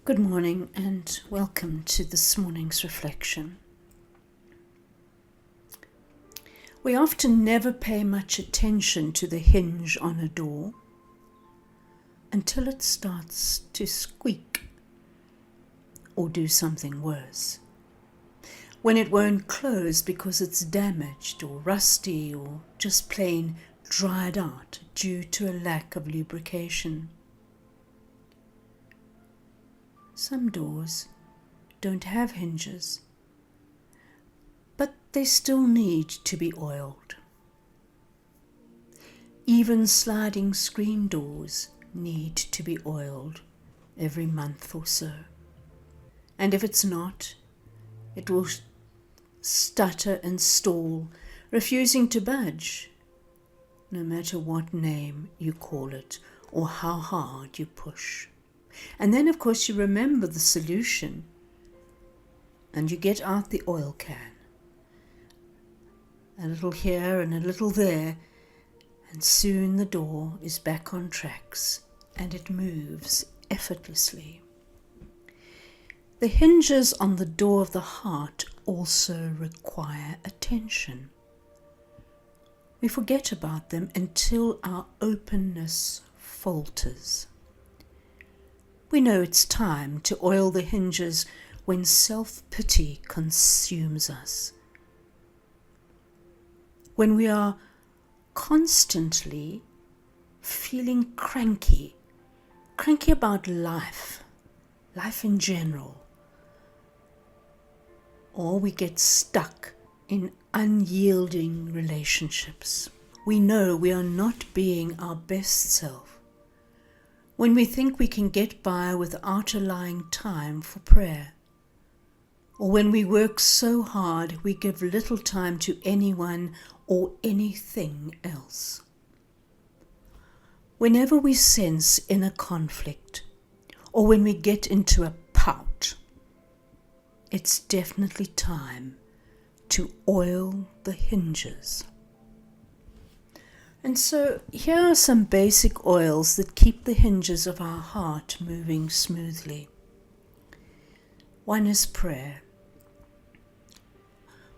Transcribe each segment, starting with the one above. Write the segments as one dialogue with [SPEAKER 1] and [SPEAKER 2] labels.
[SPEAKER 1] Good morning and welcome to this morning's reflection. We often never pay much attention to the hinge on a door until it starts to squeak or do something worse. When it won't close because it's damaged or rusty or just plain dried out due to a lack of lubrication. Some doors don't have hinges, but they still need to be oiled. Even sliding screen doors need to be oiled every month or so. And if it's not, it will stutter and stall, refusing to budge, no matter what name you call it or how hard you push. And then, of course, you remember the solution and you get out the oil can. A little here and a little there, and soon the door is back on tracks and it moves effortlessly. The hinges on the door of the heart also require attention. We forget about them until our openness falters. We know it's time to oil the hinges when self-pity consumes us. When we are constantly feeling cranky about life in general, or we get stuck in unyielding relationships. We know we are not being our best self when we think we can get by without allowing time for prayer, or when we work so hard we give little time to anyone or anything else. Whenever we sense inner conflict, or when we get into a pout, it's definitely time to oil the hinges. And so here are some basic oils that keep the hinges of our heart moving smoothly. One is prayer.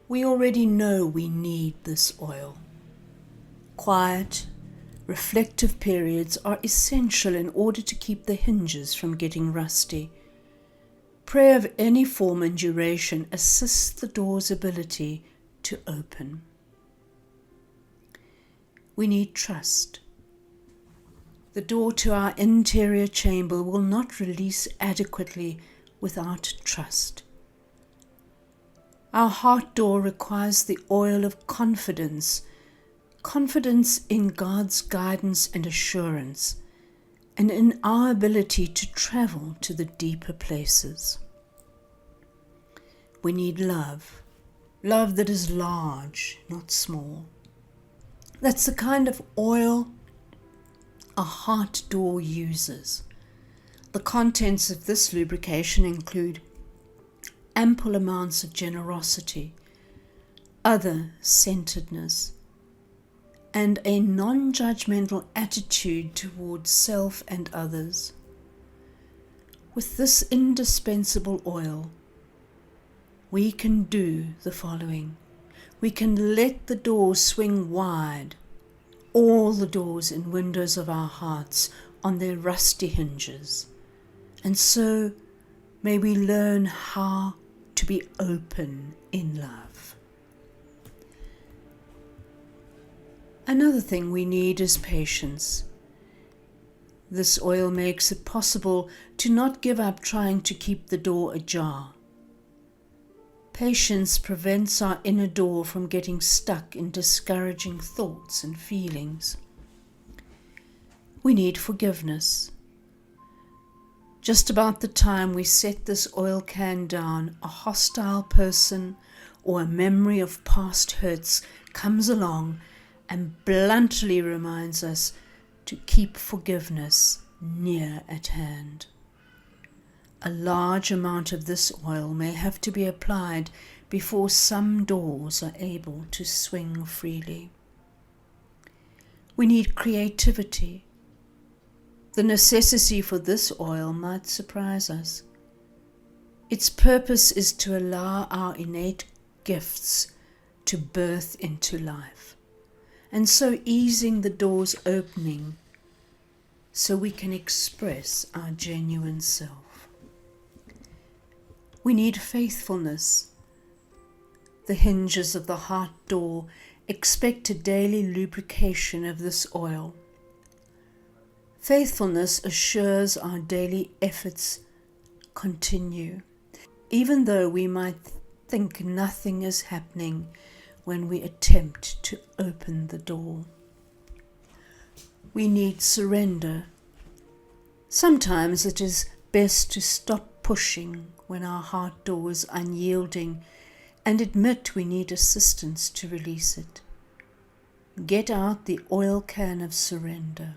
[SPEAKER 1] We already know we need this oil. Quiet, reflective periods are essential in order to keep the hinges from getting rusty. Prayer of any form and duration assists the door's ability to open. We need trust. The door to our interior chamber will not release adequately without trust. Our heart door requires the oil of confidence in God's guidance and assurance, and in our ability to travel to the deeper places. We need love that is large, not small. That's the kind of oil a heart door uses. The contents of this lubrication include ample amounts of generosity, other-centeredness, and a non-judgmental attitude towards self and others. With this indispensable oil, we can do the following. We can let the door swing wide, all the doors and windows of our hearts on their rusty hinges. And so may we learn how to be open in love. Another thing we need is patience. This oil makes it possible to not give up trying to keep the door ajar. Patience prevents our inner door from getting stuck in discouraging thoughts and feelings. We need forgiveness. Just about the time we set this oil can down, a hostile person or a memory of past hurts comes along and bluntly reminds us to keep forgiveness near at hand. A large amount of this oil may have to be applied before some doors are able to swing freely. We need creativity. The necessity for this oil might surprise us. Its purpose is to allow our innate gifts to birth into life, and so easing the doors opening so we can express our genuine self. We need faithfulness. The hinges of the heart door expect a daily lubrication of this oil. Faithfulness assures our daily efforts continue, even though we might think nothing is happening when we attempt to open the door. We need surrender. Sometimes it is best to stop pushing when our heart door is unyielding and admit we need assistance to release it. Get out the oil can of surrender.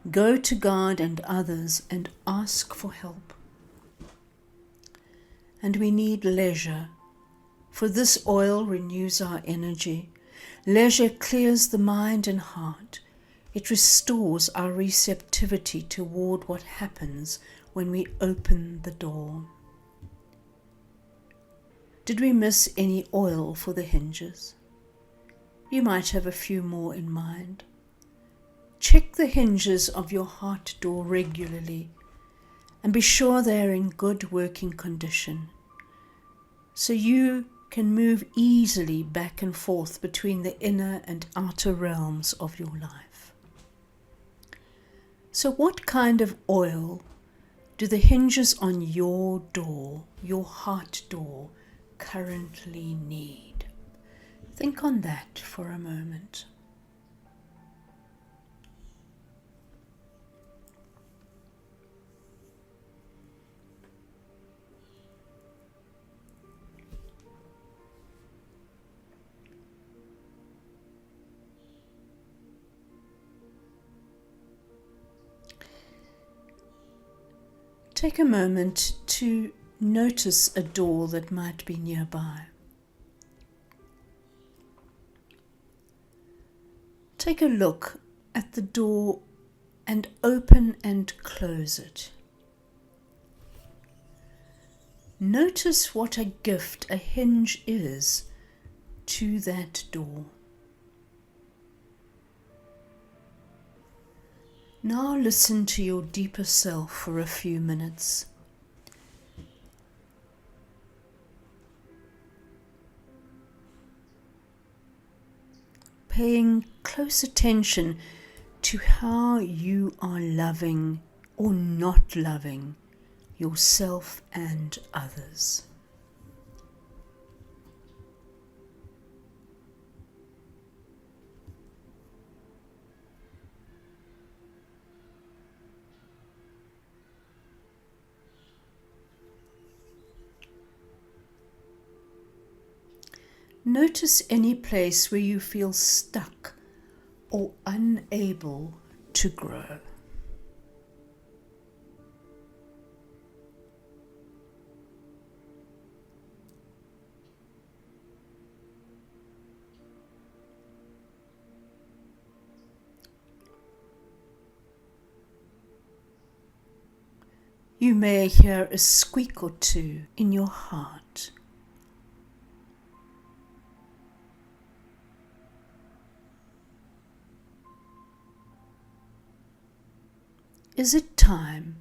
[SPEAKER 1] Go to God and others and ask for help. And we need leisure, for this oil renews our energy. Leisure clears the mind and heart. It restores our receptivity toward what happens when we open the door. Did we miss any oil for the hinges? You might have a few more in mind. Check the hinges of your heart door regularly and be sure they are in good working condition, so you can move easily back and forth between the inner and outer realms of your life. So what kind of oil do the hinges on your door, your heart door, currently need? Think on that for a moment. Take a moment to notice a door that might be nearby. Take a look at the door and open and close it. Notice what a gift a hinge is to that door. Now listen to your deeper self for a few minutes. Paying close attention to how you are loving or not loving yourself and others. Notice any place where you feel stuck or unable to grow. You may hear a squeak or two in your heart. Is it time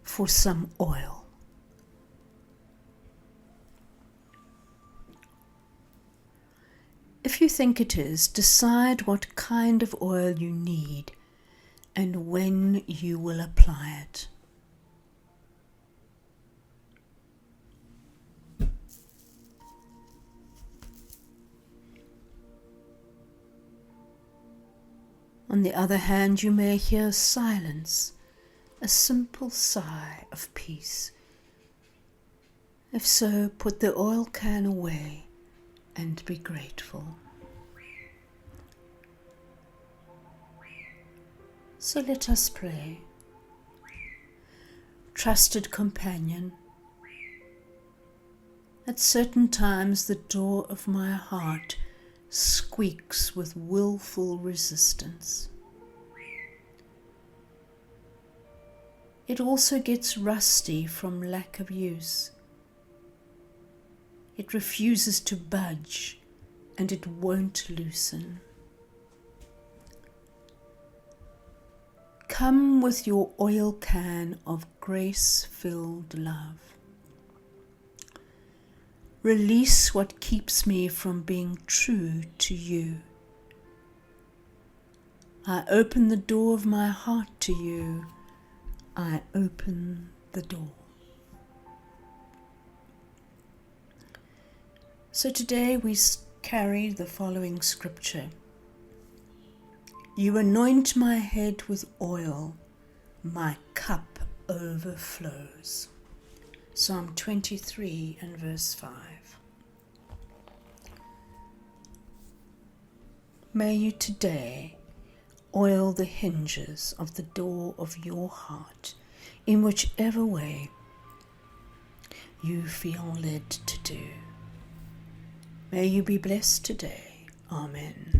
[SPEAKER 1] for some oil? If you think it is, decide what kind of oil you need and when you will apply it. On the other hand, you may hear silence, a simple sigh of peace. If so, put the oil can away and be grateful. So let us pray. Trusted companion, at certain times the door of my heart squeaks with willful resistance. It also gets rusty from lack of use. It refuses to budge, and it won't loosen. Come with your oil can of grace-filled love. Release what keeps me from being true to you. I open the door of my heart to you. I open the door. So today we carry the following scripture. You anoint my head with oil, my cup overflows. Psalm 23 and verse 5. May you today oil the hinges of the door of your heart in whichever way you feel led to do. May you be blessed today. Amen.